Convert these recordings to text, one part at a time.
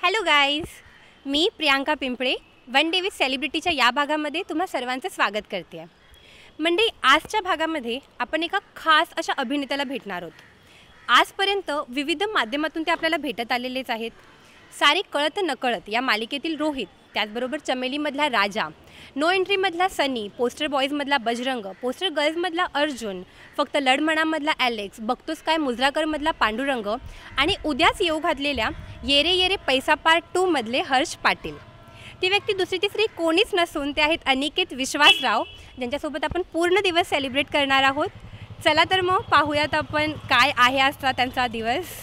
Hello guys, मी Priyanka Pimple one day with सेलिब्रिटीच्या या भागामध्ये तुम्हा सर्वांचं स्वागत करते आहे. मंडळी, आजच्या भागामध्ये आपण एका खास अशा अभिनेत्याला भेटणार आहोत. आजपर्यंत विविध माध्यमातून ते आपल्याला भेटत आलेलेच आहेत. सारी कळत नकळत या मालिकेतील रोहित, त्याचबरोबर चमेलीमधला राजा, नो एंट्रीमधला सनी, पोस्टर बॉईजमधला बजरंग, पोस्टर गर्ल्समधला अर्जुन, फक्त लढ म्हणामधला ॲलेक्स, बघतोस काय मुजराकरमधला पांडुरंग आणि उद्याच येऊ घातलेल्या येरे येरे पैसा पार्ट 2 मधले हर्ष पाटील. ती व्यक्ती दुसरी तिसरी कोणीच नसून ते आहेत अनिकेत विश्वासराव, ज्यांच्यासोबत आपण पूर्ण दिवस सेलिब्रेट करणार आहोत. चला तर मग पाहूयात आपण काय आहे आजचा त्यांचा दिवस.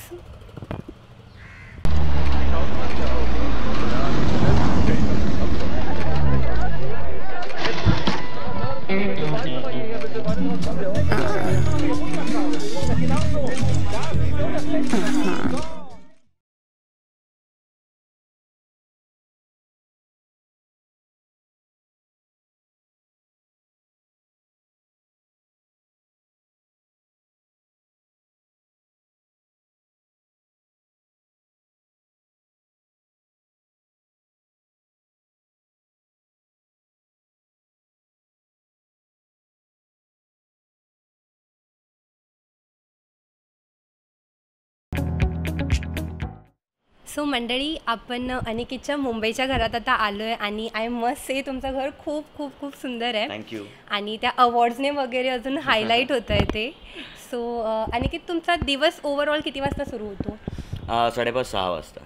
सो मंडळी, आपण अनिकेतच्या मुंबईच्या घरात आता आलो आहे आणि आय मस्ट से तुमचं घर खूप खूप खूप सुंदर आहे. थँक्यू. आणि त्या अवॉर्ड्सने वगैरे अजून हायलाईट होतं आहे ते. सो अनिकेत, तुमचा दिवस ओव्हरऑल किती वाजता सुरू होतो? 5:30-6 वाजता.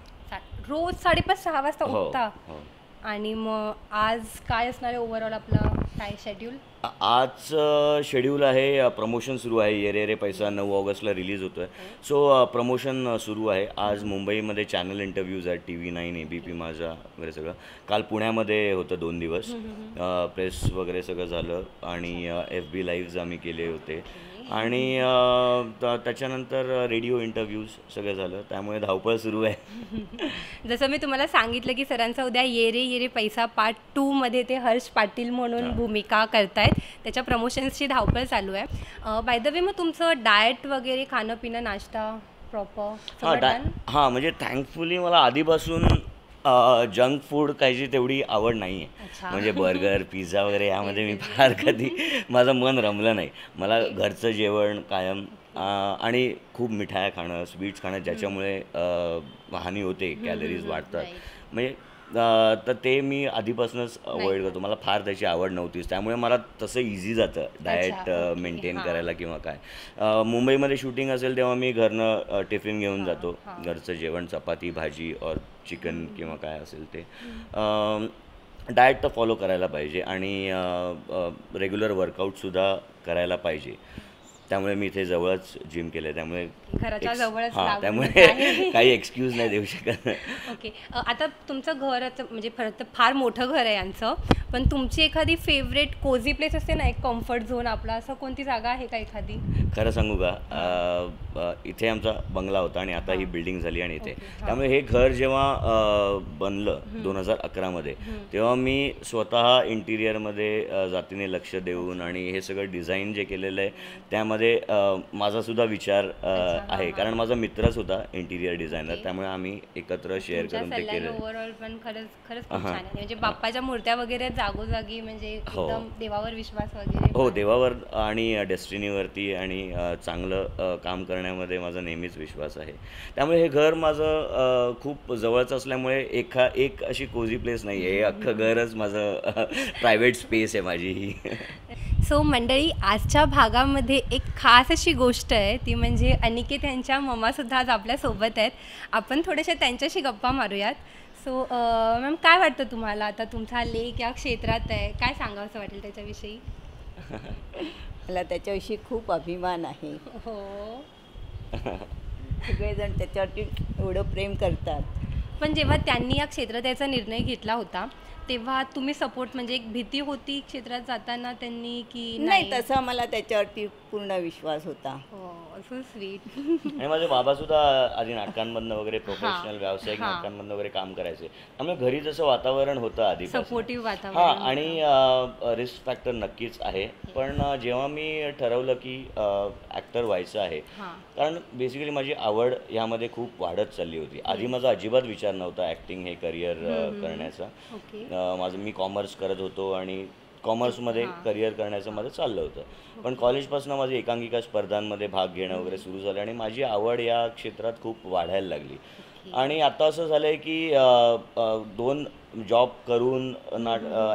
रोज 5:30-6 वाजता हो, उठता? हो. आणि मग आज काय असणार आहे ओव्हरऑल आपलं काय शेड्यूल? आज शेड्यूल आहे, प्रमोशन सुरू आहे. येरे येरे पैसा 9 ऑगस्टला रिलीज होतो आहे. सो प्रमोशन सुरू आहे. आज मुंबईमध्ये चॅनल इंटरव्ह्यूज आहेत, TV9, ABP माझा वगैरे सगळं. काल पुण्यामध्ये होतं 2 दिवस. प्रेस वगैरे सगळं झालं आणि FB लाईव्हज आम्ही केले होते आणि त्याच्यानंतर रेडिओ इंटरव्ह्यूज सगळं झालं. त्यामुळे धावपळ सुरू आहे. जसं मी तुम्हाला सांगितलं की सरांचा उद्या येरे येरे पैसा पार्ट 2 मध्ये ते हर्ष पाटील म्हणून भूमिका करतायत. त्याच्या प्रमोशन्सची धावपळ चालू आहे. बाय द वे, मग तुमचं डाएट वगैरे, खाणं पिणं, नाश्ता प्रॉपर? हां, म्हणजे थँकफुली मला आधीपासून जंक फूड खायची तेवढी आवड नाही आहे. म्हणजे बर्गर, पिझ्झा वगैरे यामध्ये मी फार कधी माझं मन रमलं नाही. मला घरचं जेवण कायम आणि खूप मिठाया खाणं, स्वीट्स खाणं, ज्याच्यामुळे हानी होते, कॅलरीज वाढतात. म्हणजे तर ते मी आधीपासूनच अवॉइड करतो. मला फार त्याची आवड नव्हतीच. त्यामुळे मला तसं इझी जातं डाएट मेंटेन करायला किंवा काय. मुंबईमध्ये शूटिंग असेल तेव्हा मी घरनं टिफिन घेऊन जातो. घरचं जेवण, चपाती भाजी और चिकन किंवा काय असेल ते. डाएट तर फॉलो करायला पाहिजे आणि रेग्युलर वर्कआउटसुद्धा करायला पाहिजे. त्यामुळे मी इथे जवळच जिम केलं. त्यामुळे घराच्या जवळच त्यामुळे काही एक्सक्यूज नाही देऊ शकत. ओके. आता तुमचं घर म्हणजे फार मोठं घर आहे यांचं, पण तुमची एखादी फेवरेट कोझी प्लेस असते ना, एक कम्फर्ट झोन आपला, असं कोणती जागा आहे का एखादी? खरं सांगू का, इथे आमचा बंगला होता आणि आता ही बिल्डिंग झाली आणि इथे. त्यामुळे हे घर जेव्हा बनलं 2011मध्ये, तेव्हा मी स्वतः इंटिरियरमध्ये जातीने लक्ष देऊन आणि हे सगळं डिझाईन जे केलेलं आहे त्यामध्ये माझासुद्धा विचार आहे. कारण माझा मित्रच होता इंटिरियर डिझायनर. त्यामुळे आम्ही एकत्र शेअर करून ते केलं. ओव्हरऑल पण खरंच खूप छान आहे. म्हणजे बाप्पाच्या मूर्त्या वगैरे जागोजागी, म्हणजे एकदम देवावर विश्वास वगैरे. हो, देवावर आणि डेस्टिनीवरती आणि चांगलं काम करण्यामध्ये माझा नेहमीच विश्वास आहे. त्यामुळे हे घर माझं खूप जवळचं असल्यामुळे एक अशी कोझी प्लेस नाही आहे. हे अख्खं घरच माझं प्रायव्हेट स्पेस आहे माझी ही. सो मंडळी, आजच्या भागामध्ये एक खास अशी गोष्ट आहे, ती म्हणजे अनिकेत यांच्या मम्मासुद्धा आज आपल्यासोबत आहेत. आपण थोडेसे त्यांच्याशी गप्पा मारूयात. सो मॅम, काय वाटतं तुम्हाला? आता तुमचा लेक या क्षेत्रात आहे, काय सांगावंसं वाटेल त्याच्याविषयी? मला त्याच्याविषयी खूप अभिमान आहे. हो, सगळेजण त्याच्यावरती एवढं प्रेम करतात. पण जेव्हा त्यांनी या क्षेत्रात याचा निर्णय घेतला होता तेव्हा तुम्ही सपोर्ट, म्हणजे एक भीती होती क्षेत्रात जाताना त्यांनी की नाही? तसं मला त्याच्यावरती पूर्ण विश्वास होता. So sweet. आणि माझे बाबा सुद्धा आधी नाटकांमधनं वगैरे प्रोफेशनल व्यावसायिक नाटकांमधनं वगैरे काम करायचे. त्यामुळे घरी जसं वातावरण होतं आधीपासून, सपोर्टिव्ह वातावरण. हां, आणि रिस्क फॅक्टर नक्कीच आहे. पण जेव्हा मी ठरवलं की ॲक्टर व्हायचं आहे, कारण बेसिकली माझी आवड ह्यामध्ये खूप वाढत चालली होती. आधी माझा अजिबात विचार नव्हता ॲक्टिंग हे करिअर करण्याचा. माझं मी कॉमर्स करत होतो आणि कॉमर्समध्ये करिअर करण्याचं माझं चाललं होतं. पण कॉलेजपासून माझी एकांकिका स्पर्धांमध्ये भाग घेणं वगैरे सुरू झालं आणि माझी आवड या क्षेत्रात खूप वाढायला लागली. आणि आता असं झालं आहे की 2 जॉब करून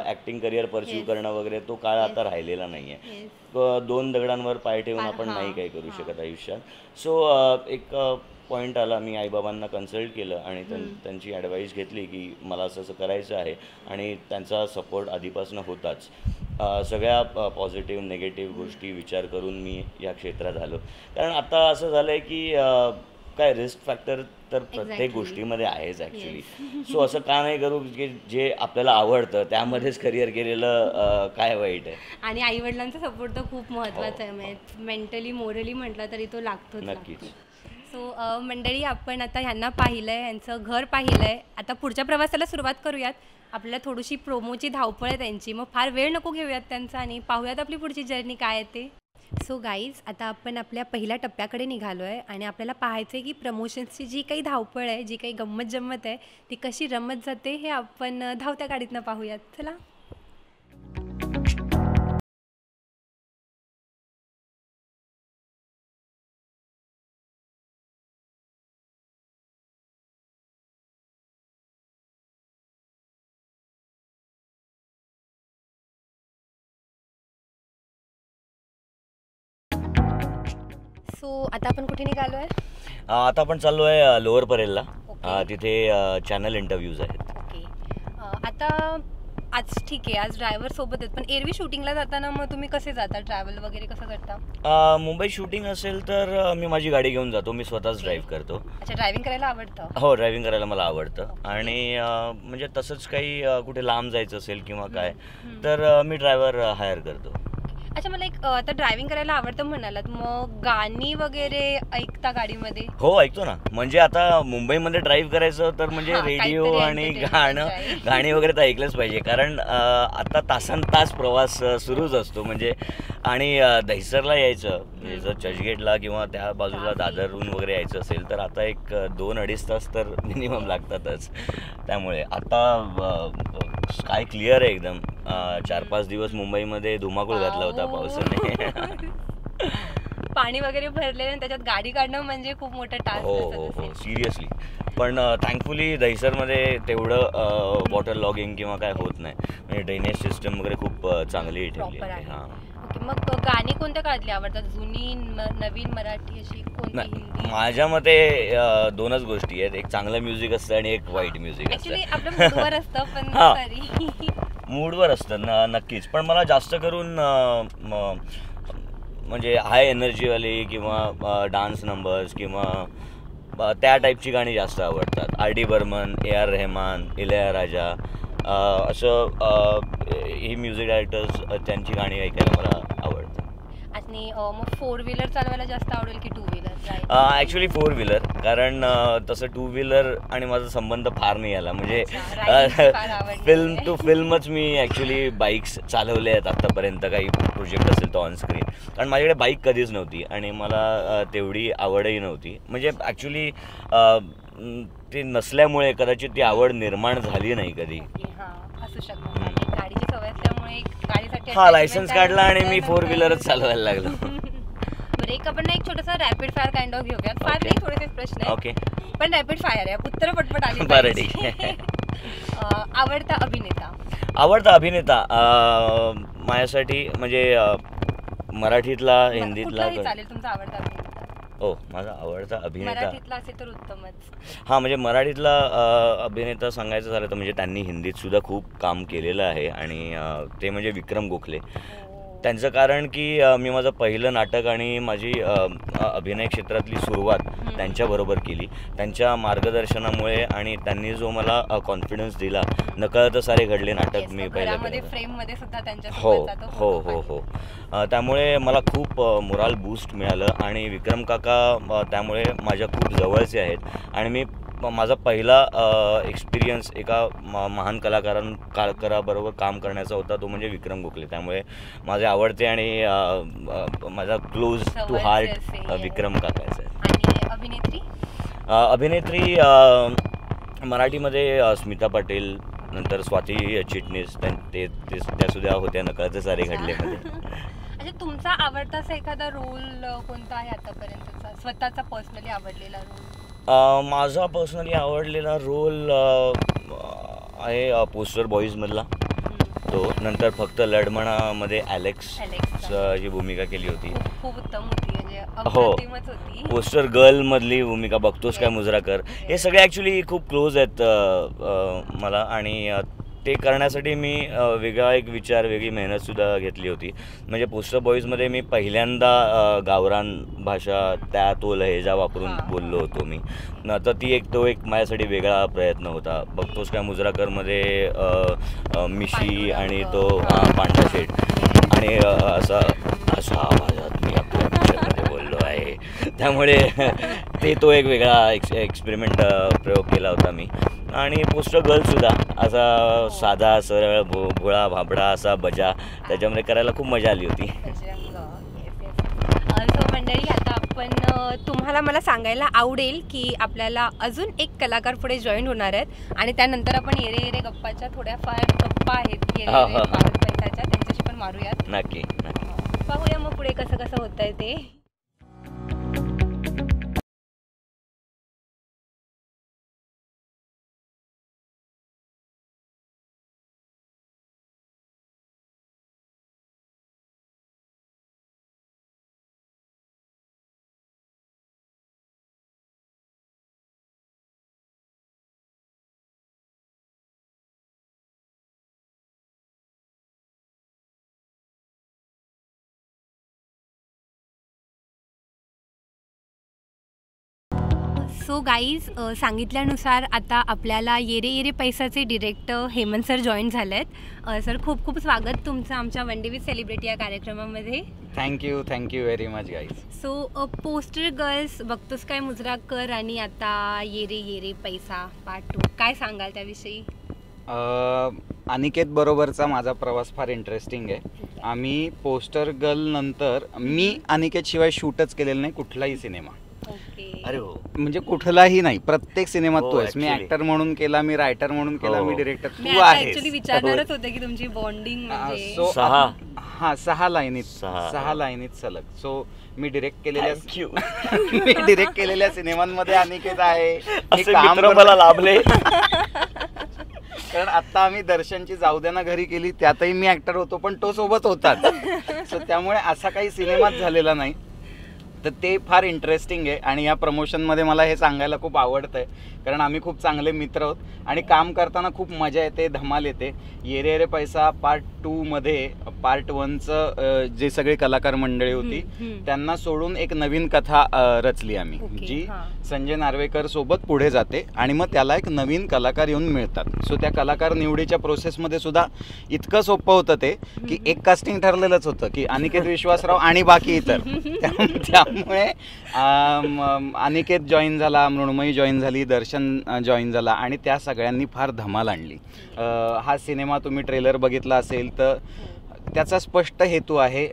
ॲक्टिंग करिअर परस्यू करणं वगैरे तो काळ आता राहिलेला नाही आहे. 2 दगडांवर पाय ठेवून आपण नाही काही करू शकत आयुष्यात. सो एक पॉईंट आला, मी आईबाबांना कन्सल्ट केलं आणि त्यांची ॲडवाईस घेतली की मला असं असं करायचं आहे. आणि त्यांचा सपोर्ट आधीपासून होताच. सगळ्या पॉझिटिव्ह निगेटिव्ह गोष्टी विचार करून मी या क्षेत्रात आलो. कारण आता असं झालं आहे की काय रिस्क फॅक्टर तर प्रत्येक गोष्टीमध्ये आहेच ॲक्च्युली. सो असं का नाही करू की जे आपल्याला आवडतं त्यामध्येच करिअर केलेलं काय वाईट आहे. आणि आईवडिलांचा सपोर्ट तर खूप महत्त्वाचा आहे. म्हणजे मेंटली मोरली म्हटलं तरी तो लागतोच. नक्कीच. सो मंडळी, आपण आता ह्यांना पाहिलं आहे, यांचं घर पाहिलं आहे. आता पुढच्या प्रवासाला सुरुवात करूयात. आपल्याला थोडीशी प्रोमोची धावपळ आहे त्यांची, मग फार वेळ नको घेऊयात त्यांचा आणि पाहूयात आपली पुढची जर्नी काय आहे ते. सो गाईज, आता आपण आपल्या पहिल्या टप्प्याकडे निघालो आहे आणि आपल्याला पाहायचं आहे की प्रमोशन्सची जी काही धावपळ आहे, जी काही गंमत जम्मत आहे, ती कशी रमत जाते हे आपण धावत्या गाडीतनं पाहूयात. चला. सो आता आपण कुठे निघालो आहे? आता आपण चाललो आहे लोअर परेलला. तिथे चॅनल इंटरव्ह्यूज आहेत. ओके. आता आज ठीक आहे, आज ड्रायव्हर सोबत आहेत, पण एरवी शूटिंगला जाताना मग तुम्ही कसे जाता? ट्रॅव्हल वगैरे कसं करता? मुंबई शूटिंग असेल तर मी माझी गाडी घेऊन जातो. मी स्वतःच ड्राईव्ह करतो. अच्छा, ड्रायव्हिंग करायला आवडतं? हो, ड्रायव्हिंग करायला मला आवडतं. आणि म्हणजे तसंच काही कुठे लांब जायचं असेल किंवा काय तर मी ड्रायव्हर हायर करतो. अच्छा, मला एक आता ड्रायव्हिंग करायला आवडतं म्हणालात, मग गाणी वगैरे ऐकता गाडीमध्ये? हो, ऐकतो ना. म्हणजे आता मुंबईमध्ये ड्राईव्ह करायचं तर म्हणजे रेडिओ आणि गाणी वगैरे तर ऐकलंच पाहिजे. कारण आता तासनतास प्रवास सुरूच असतो. म्हणजे आणि दहिसरला यायचं म्हणजे जर चर्चगेटला किंवा त्या बाजूला दादरहून वगैरे यायचं असेल तर आता एक 2-2.5 तास तर मिनिमम लागतातच. त्यामुळे आता स्काय क्लिअर आहे एकदम. 4-5 दिवस मुंबईमध्ये धुमाकूळ घातला होता पावसाने. पाणी वगैरे भरलेलं आणि त्याच्यात गाडी काढणं म्हणजे खूप मोठं टास्क. हो, सिरियसली. पण थँकफुली दहिसरमध्ये तेवढं वॉटर लॉगिंग किंवा काय होत नाही. म्हणजे ड्रेनेज सिस्टम वगैरे खूप चांगली ठेवली आहे. हां. ओके. मग गाणी कोणत्या काळातली आवडतात? जुनी, नवीन, मराठी अशी कोणती? हिंदी? माझ्या मते 2च गोष्टी आहेत. एक चांगलं म्युझिक असतं आणि एक वाईट म्युझिक असतं. ॲक्च्युली आपल्या मूडवर असतं, पण मूडवर असतं नक्कीच. पण मला जास्त करून म्हणजे हाय एनर्जीवाली किंवा डान्स नंबर्स किंवा त्या टाईपची गाणी जास्त आवडतात. R.D. बर्मन, A.R. रहमान, इलयाराजा असं ही म्युझिक डायरेक्टर्स त्यांची गाणी ऐकायला मला आवडतं. आणि मग 4 व्हीलर चालवायला जास्त आवडेल की 2 व्हीलर? Actually 4 wheeler. कारण तसं 2 व्हीलर आणि माझा संबंध फार नाही आला. म्हणजे फिल्म टू फिल्मच मी ॲक्च्युली बाईक्स चालवले आहेत आत्तापर्यंत. काही प्रोजेक्ट असेल तो ऑनस्क्रीन. कारण माझ्याकडे बाईक कधीच नव्हती आणि मला तेवढी आवडही नव्हती. म्हणजे ॲक्च्युली ते नसल्यामुळे कदाचित ती आवड निर्माण झाली नाही कधी. असू शकतं. गाडीची सवय असल्यामुळे गाडीसाठी लायसन्स काढला आणि मी 4 व्हीलरच चालवायला लागलो. बरं, एक छोटासा रॅपिड फायर काइंड ऑफ घेऊया. फार नाही, थोडेसे प्रश्न आहे. ओके. पण रॅपिड फायर आहे, उत्तर पटपट आली. बरं, ठीक आहे. आवडता अभिनेता? आवडता अभिनेता माझ्यासाठी म्हणजे मराठीतला, हिंदीतला चालेल. तुमचा आवडता अभिनेता? हो, माझा आवडता अभिनेता मराठीतला असेल तर उत्तमच. हां, म्हणजे मराठीतला अभिनेता सांगायचं झालं तर म्हणजे त्यांनी हिंदीत सुद्धा खूप काम केलेलं आहे आणि ते म्हणजे विक्रम गोखले. त्यांचं कारण की मी माझं पहिलं नाटक आणि माझी अभिनय क्षेत्रातली सुरुवात त्यांच्याबरोबर केली. त्यांच्या मार्गदर्शनामुळे आणि त्यांनी जो मला कॉन्फिडन्स दिला, नकळत सारे घडले नाटक मी पहिलं. फ्रेममध्ये सुद्धा त्यांच्या हो हो हो हो त्यामुळे मला खूप मोराल बूस्ट मिळालं आणि विक्रम काका त्यामुळे माझ्या खूप जवळचे आहेत आणि मी माझा पहिला एक्सपिरियन्स एका महान कलाकाराबरोबर काम करण्याचा होता, तो म्हणजे विक्रम गोखले. त्यामुळे माझे आवडते आणि माझा क्लोज टू हार्ट विक्रम काकाचं आहे. अभिनेत्री मराठीमध्ये स्मिता पाटील, नंतर स्वाती चिटणीस, त्या सुद्धा होत्या नकळत सारे घडलेमध्ये. अच्छा, तुमचा आवडता असा एखादा रोल कोणता आहे आतापर्यंतचा, स्वतःचा पर्सनली आवडलेला रोल? माझा पर्सनली आवडलेला रोल आहे पोस्टर बॉईजमधला तो. नंतर फक्त लढमणामध्ये ॲलेक्स जी भूमिका केली होती, खूप उत्तम होती, म्हणजे हो. अप्रतिमच होती. पोस्टर गर्लमधली भूमिका बघतोस काय मुजरा कर, हे सगळे ॲक्च्युली खूप क्लोज आहेत मला आणि ते करण्यासाठी मी वेगळा एक विचार, वेगळी मेहनतसुद्धा घेतली होती. म्हणजे पोस्टर बॉईजमध्ये मी पहिल्यांदा गावरान भाषा तो लहेजा वापरून बोललो होतो मी, तर तो एक माझ्यासाठी वेगळा प्रयत्न होता. बघतोस काय मुजराकरमध्ये मिशी आणि तो पांडा शेठ आणि असा आवाजात मी आपल्या पिक्चरमध्ये बोललो आहे. त्यामुळे तो एक वेगळा एक्सपेरिमेंट प्रयोग केला होता मी. आणि पोस्टर गर्लसुद्धा असा साधा सरळ भोळा भाबडा असा बजा, त्याच्यामध्ये करायला खूप मजा आली होती. सो मंडळी, आता आपण तुम्हाला मला सांगायला आवडेल की आपल्याला अजून एक कलाकार पुढे जॉईन होणार आहेत आणि त्यानंतर आपण येरे येरे गप्पाच्या थोड्याफार गप्पा आहेत पैशाच्या, त्यांच्याशी पण मारूयात. नक्की पाहूया मग पुढे कसं कसं होत आहे ते. सो गाईज, सांगितल्यानुसार आता आपल्याला येरे येरे पैसाचे डिरेक्टर हेमंत सर जॉईन झाले आहेत. सर, खूप खूप स्वागत तुमचं आमच्या वन डे विथ सेलिब्रिटी या कार्यक्रमामध्ये. Thank you very much guys. So poster girls, बघतोस काय मुजराकर आणि आता येरे येरे पैसा पार्ट 2, काय सांगाल त्याविषयी? अनिकेत बरोबरचा माझा प्रवास फार इंटरेस्टिंग आहे. आम्ही पोस्टर गर्ल नंतर मी अनिकेत शिवाय शूटच केलेलं नाही कुठलाही सिनेमा. अरे हो, म्हणजे कुठलाही नाही, प्रत्येक सिनेमात हो, तू आहेस. मी ऍक्टर म्हणून केला, मी रायटर म्हणून केला, मी डिरेक्टर, तू आहेस. ऍक्च्युअली विचारणारच होते की तुमची बॉन्डिंग म्हणजे 6 लाईनीत सलग. सो मी डिरेक्ट केलेल्या सिनेमांमध्ये अनिकेत आहे. मला लाभले. कारण आता आम्ही दर्शनची जाऊ द्या ना घरी केली, त्यातही मी ऍक्टर होतो, पण तो सोबत होताच. सो त्यामुळे असा काही सिनेमाच झालेला नाही. तर ते फार इंटरेस्टिंग आहे आणि या प्रमोशनमध्ये मला हे सांगायला खूप आवडतं आहे, कारण आम्ही खूप चांगले मित्र आहोत आणि काम करताना खूप मजा येते, धमाल येते. येरे येरे पैसा पार्ट 2मध्ये पार्ट 1चं जे सगळे कलाकार मंडळी होती त्यांना सोडून एक नवीन कथा रचली आम्ही, जी संजय नार्वेकर सोबत पुढे जाते आणि मग त्याला एक नवीन कलाकार येऊन मिळतात. सो त्या कलाकार निवडीच्या प्रोसेसमध्ये सुद्धा इतकं सोपं होतं ते की एक कास्टिंग ठरलेलंच होतं की अनिकेत विश्वासराव आणि बाकी इतर. त्यामुळे अनिकेत जॉईन झाला, मृण्मयी जॉईन झाली, दर्शन जॉईन झाला आणि त्या सगळ्यांनी फार धमाल आणली. हा सिनेमा तुम्ही ट्रेलर बघितला असेल तर त्याचा स्पष्ट हेतू आहे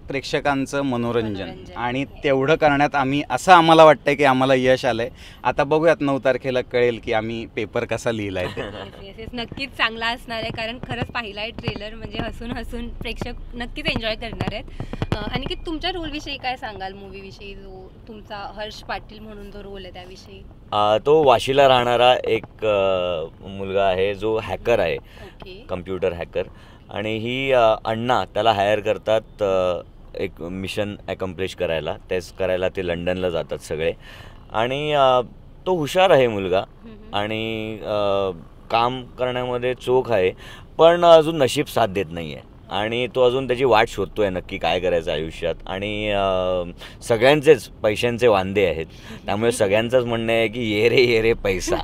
प्रेक्षकांचं मनोरंजन आणि तेवढं करण्यात आम्हाला वाटतंय की आम्हाला यश आलंय. आता बघूयात 9 तारखेला कळेल की आम्ही पेपर कसा लिहिलाय ते. नक्कीच चांगला असणार आहे, कारण खरंच पाहिलाय ट्रेलर, म्हणजे हसून हसून प्रेक्षक नक्कीच एन्जॉय करणार आहेत. आणि की तुमच्या रोलविषयी काय सांगाल, मूवीविषयी, जो तुमचा हर्ष पाटील म्हणून जो रोल आहे त्याविषयी? तो वाशीला राहणारा एक मुलगा आहे जो हॅकर आहे, कम्प्युटर हॅकर, आणि ही अण्णा त्याला हायर करतात एक मिशन ॲकम्प्लिश करायला. तेच करायला ते लंडनला जातात सगळे. आणि तो हुशार आहे मुलगा आणि काम करण्यामध्ये चोख आहे, पण अजून नशीब साथ देत नाही आहे. आणि तो अजून त्याची वाट शोधतोय नक्की काय करायचं आयुष्यात. आणि सगळ्यांचेच पैशांचे वांदे आहेत, त्यामुळे सगळ्यांचंच म्हणणं आहे की ये रे पैसा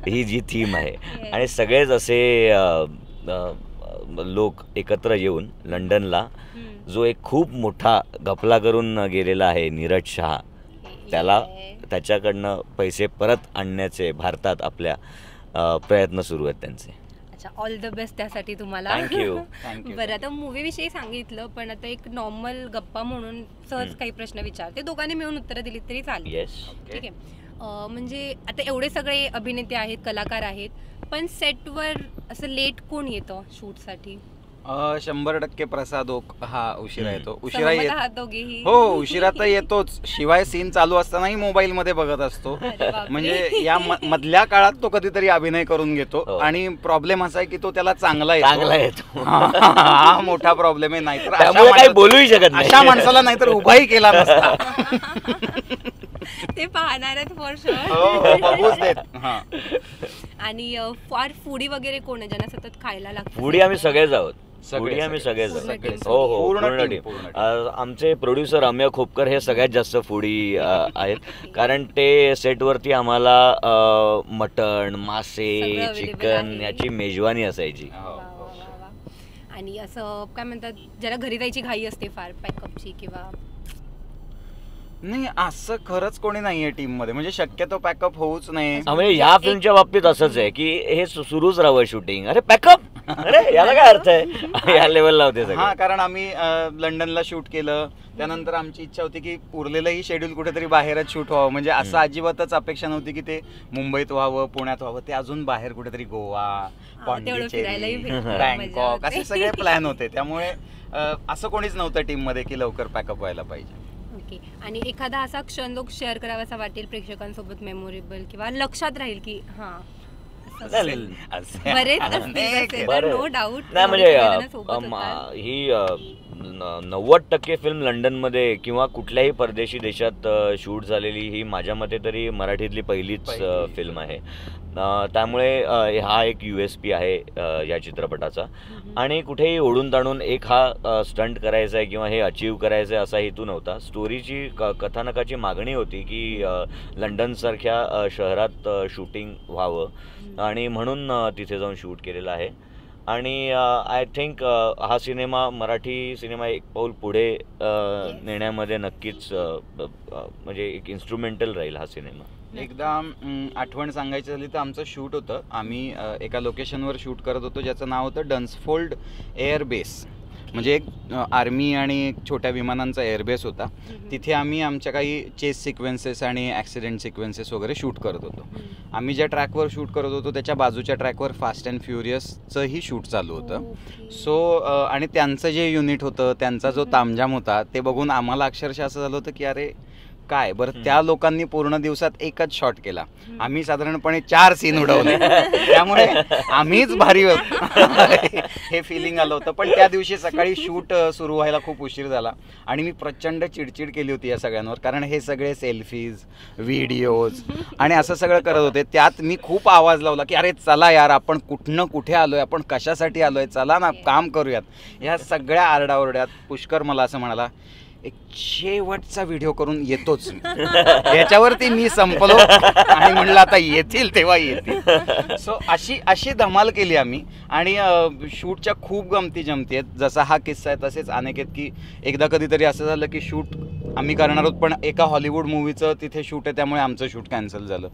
ही जी थीम आहे. आणि सगळेच असे लोक एकत्र येऊन लंडनला जो एक खूप मोठा घपला करून गेलेला आहे नीरज शहा, त्याच्याकडनं पैसे परत आणण्याचे भारतात आपल्या प्रयत्न सुरू आहेत त्यांचे. अच्छा, ऑल द बेस्ट त्यासाठी तुम्हाला. थँक्यू. बरं, आता मूवीविषयी सांगितलं, पण आता एक नॉर्मल गप्पा म्हणून सहज काही प्रश्न विचारते, दोघांनी मिळून उत्तरं दिलीत तरी चालेल. येस. ठीक आहे. म्हणजे आता एवढे सगळे अभिनेते आहेत, कलाकार आहेत, पण सेटवर असं लेट कोण येतं शूटसाठी? 100% प्रसाद ओक हा उशिरा येतो. उशिरा सहमत आहात दोघेही? हो, उशिरा तर येतोच, शिवाय सीन चालू असतानाही मोबाईल मध्ये बघत असतो. अरे बापरे. म्हणजे या मधल्या काळात तो कधीतरी अभिनय करून घेतो. हो. आणि प्रॉब्लेम असा आहे की तो त्याला चांगला येतो. हा मोठा प्रॉब्लेम आहे. नाहीतर त्यामुळे काही बोलूही शकत नाही. अशा माणसाला नाहीतर उभाही केला नसता. ते पाहणार आहेत फॉर हो, बघूच देत. हा. आणि फॉर फूडी वगैरे कोण आहे ज्यांना सतत खायला लागतं? फूडी आम्ही सगळेच आहोत. सगळे, फूडी आम्ही सगळेच पूर्ण आहोत. team. हो हो, पूर्ण पूर्ण team, टीम. पूर्ण team. आमचे प्रोड्युसर अमेय खोपकर हे सगळ्यात जास्त फूडी आहेत, कारण ते सेटवरती आम्हाला मटण, मासे, सगळं available चिकन आहे. याची मेजवानी असायची. हो, वा, हो. वा, वा, वा. आणि असं काय म्हणतात, ज्याला घरी जायची घाई असते फार पॅकअपची किंवा नाही, असं खरंच कोणी नाहीये टीम मध्ये. म्हणजे शक्यतो पॅकअप होऊच नाही. म्हणजे ह्या फिल्मच्या बाबतीत असंच आहे की हे सुरूच राहावं शूटिंग. अरे पॅकअप, अरे याला काय अर्थ आहे, या लेवलला होते हा, सगळे. कारण आम्ही लंडनला शूट केलं, त्यानंतर आमची इच्छा होती की उरलेलंही शेड्यूल कुठेतरी बाहेरच शूट व्हावं. म्हणजे असं अजिबातच अपेक्षा नव्हती की ते मुंबईत व्हावं, पुण्यात व्हावं. ते अजून बाहेर कुठेतरी गोवा, तेवढं फिरायलाही पॉंडिचेरी, भेटतं, मजा बँकॉक होते. असे सगळे प्लॅन होते. त्यामुळे असं कोणीच नव्हतं टीम मध्ये की लवकर पॅकअप व्हायला पाहिजे. ओके. आणि एखादा असा क्षण लोक शेअर करावासा वाटेल प्रेक्षकांसोबत, मेमोरेबल किंवा लक्षात राहील की हां चालेल. बरेच बरं. No doubt. नाही म्हणजे ही 90% फिल्म लंडनमध्ये किंवा कुठल्याही परदेशी देशात शूट झालेली ही माझ्या मते तरी मराठीतली पहिलीच फिल्म आहे. त्यामुळे हा एक USP आहे या चित्रपटाचा. आणि कुठेही ओढून ताणून एक हा स्टंट करायचा आहे किंवा हे अचीव करायचं आहे असा हेतू नव्हता. स्टोरीची कथानकाची मागणी होती की लंडनसारख्या शहरात शूटिंग व्हावं आणि म्हणून तिथे जाऊन शूट केलेलं आहे. आणि आय थिंक हा सिनेमा, मराठी सिनेमा एक पाऊल पुढे नेण्यामध्ये नक्कीच म्हणजे एक इन्स्ट्रुमेंटल राहील हा सिनेमा. एकदा आठवण सांगायची झाली तर आमचं शूट होतं. आम्ही एका लोकेशनवर शूट करत होतो ज्याचं नाव होतं डन्सफोल्ड एअरबेस. म्हणजे एक आर्मी आणि एक छोट्या विमानांचा एअरबेस होता. तिथे आम्ही आमच्या काही चेस सिक्वेन्सेस आणि ॲक्सिडेंट सिक्वेन्सेस वगैरे शूट करत होतो. आम्ही ज्या ट्रॅकवर शूट करत होतो त्याच्या बाजूच्या ट्रॅकवर फास्ट अँड फ्युरियसचंही शूट चालू होतं. सो आणि त्यांचं जे युनिट होतं, त्यांचा जो तामझाम होता, ते बघून आम्हाला अक्षरशः असं झालं होतं की अरे काय बरं, त्या लोकांनी पूर्ण दिवसात एकच शॉट केला, आम्ही साधारणपणे 4 सीन उडवले. त्यामुळे आम्हीच भारी हे फिलिंग आलं होतं. पण त्या दिवशी सकाळी शूट सुरू व्हायला खूप उशीर झाला आणि मी प्रचंड चिडचिड केली होती या सगळ्यांवर, कारण हे सगळे सेल्फीज, व्हिडिओज आणि असं सगळं करत होते. त्यात मी खूप आवाज लावला की अरे चला यार, आपण कुठनं कुठे आलोय, आपण कशासाठी आलोय, चला ना काम करूयात. ह्या सगळ्या आरडाओरड्यात पुष्कर मला असं म्हणाला, एक शेवटचा व्हिडिओ करून येतोच मी. याच्यावरती मी संपलो आणि म्हणलं आता येतील तेव्हा येतील. सो अशी धमाल केली आम्ही. आणि शूटच्या खूप गमती जमती आहेत. जसा हा किस्सा आहे तसेच अनेक आहेत की एकदा कधीतरी असं झालं की शूट आम्ही करणार आहोत पण एका हॉलिवूड मूवीचं तिथे शूट आहे, त्यामुळे आमचं शूट कॅन्सल झालं.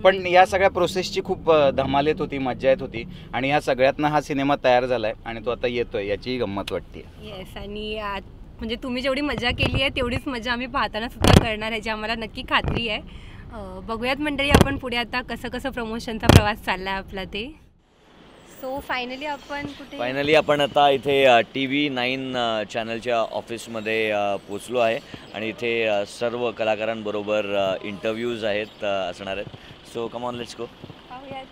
पण या सगळ्या प्रोसेसची खूप धमाल येत होती, मज्जा येत होती. आणि या सगळ्यातनं हा सिनेमा तयार झाला आहे आणि तो आता येतोय, याची गंमत वाटते. येस. आणि म्हणजे तुम्ही जेवढी मजा केली आहे तेवढीच मजा आम्ही पाहताना सुद्धा करणार, याची आम्हाला नक्की खात्री आहे. बघूयात मंडळी आपण पुढे आता कसं प्रमोशनचा प्रवास चालला आहे आपला ते. सो फायनली आपण आता इथे TV9 चॅनलच्या ऑफिसमध्ये पोचलो आहे आणि इथे सर्व कलाकारांबरोबर इंटरव्ह्यूज आहेत असणार आहेत. So come on, let's go. पाहूयात.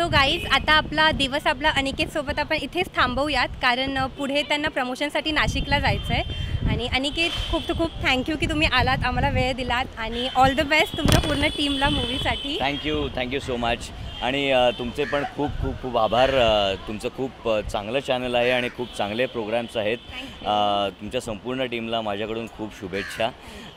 सो गाईज, आता आपला दिवस आपला अनिकेतसोबत आपण इथेच थांबवूयात, कारण पुढे त्यांना प्रमोशनसाठी नाशिकला जायचं आहे. आणि अनिकेत, खूप थँक्यू की तुम्ही आलात, आम्हाला वेळ दिलात, आणि ऑल द बेस्ट तुमच्या पूर्ण टीमला मूवीसाठी. Thank you so much. आणि तुमचे पण खूप आभार. तुमचं खूप चांगलं चॅनल आहे आणि खूप चांगले प्रोग्राम्स आहेत. तुमच्या संपूर्ण टीमला माझ्याकडून खूप शुभेच्छा,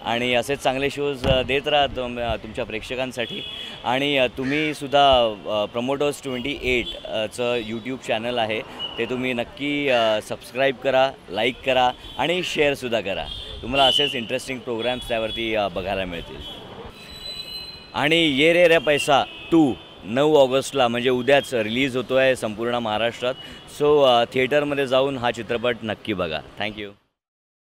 आणि असेच चांगले शोज देत राहा तुमच्या प्रेक्षकांसाठी. आणि तुम्हीसुद्धा प्रमोटर्स 28चं यूट्यूब चॅनल आहे, ते तुम्ही नक्की सबस्क्राईब करा, लाईक करा आणि शेअरसुद्धा करा. तुम्हाला असेच इंटरेस्टिंग प्रोग्राम्स त्यावरती बघायला मिळतील. आणि ये रे रे पैसा 2 9 ऑगस्टला म्हणजे उद्याच रिलीज होतो आहे संपूर्ण महाराष्ट्रात. सो थिएटरमध्ये जाऊन हा चित्रपट नक्की बघा. थँक्यू.